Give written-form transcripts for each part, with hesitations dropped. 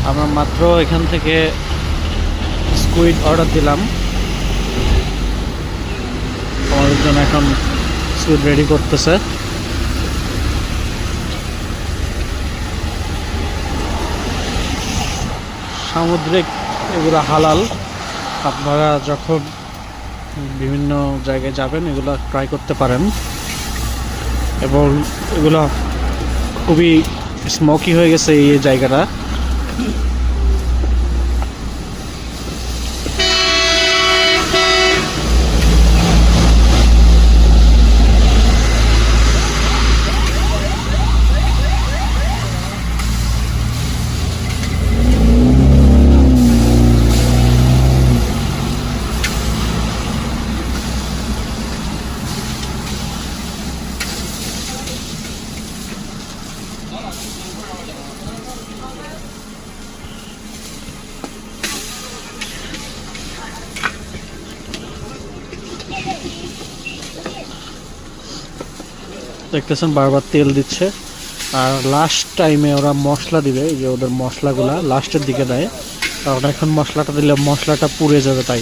আমরা মাত্র এখান থেকে স্কুইড অর্ডার দিলাম, আমাদের জন্য এখন স্কুইড রেডি করতেছে। সামুদ্রিক এগুলো হালাল, আপনারা যখন বিভিন্ন জায়গায় যাবেন এগুলো ট্রাই করতে পারেন। এবং এগুলো খুবই স্মোকি হয়ে গেছে এই জায়গাটা। দেখতেছেন বারবার তেল দিচ্ছে, আর লাস্ট টাইমে ওরা মশলা দিবে। এই যে ওদের মশলাগুলা লাস্টের দিকে দেয়, কারণ এখন মশলাটা দিলে মশলাটা পুড়ে যাবে, তাই।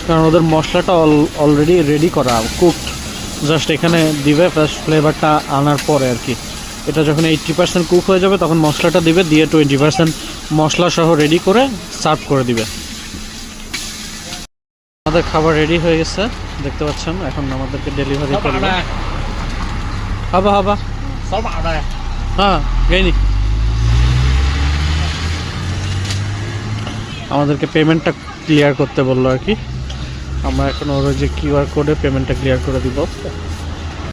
কারণ ওদের মশলাটা অলরেডি রেডি করা, কুকড, জাস্ট এখানে দিবে ফার্স্ট ফ্লেভারটা আনার পরে আর কি। এটা যখন 80% কুক হয়ে যাবে তখন মশলাটা দিবে, দিয়ে 20% মশলা সহ রেডি করে সার্ভ করে দিবে। আমাদের খাবার রেডি হয়ে গেছে, দেখতে পাচ্ছেন। এখন আমাদেরকে ডেলিভারি করবে। হাবা হাবা হ্যাঁ গেইনি। আমাদেরকে পেমেন্টটা ক্লিয়ার করতে বললো আর কি। আমরা এখন ওর যে কিউআর কোডে পেমেন্টটা ক্লিয়ার করে দিব।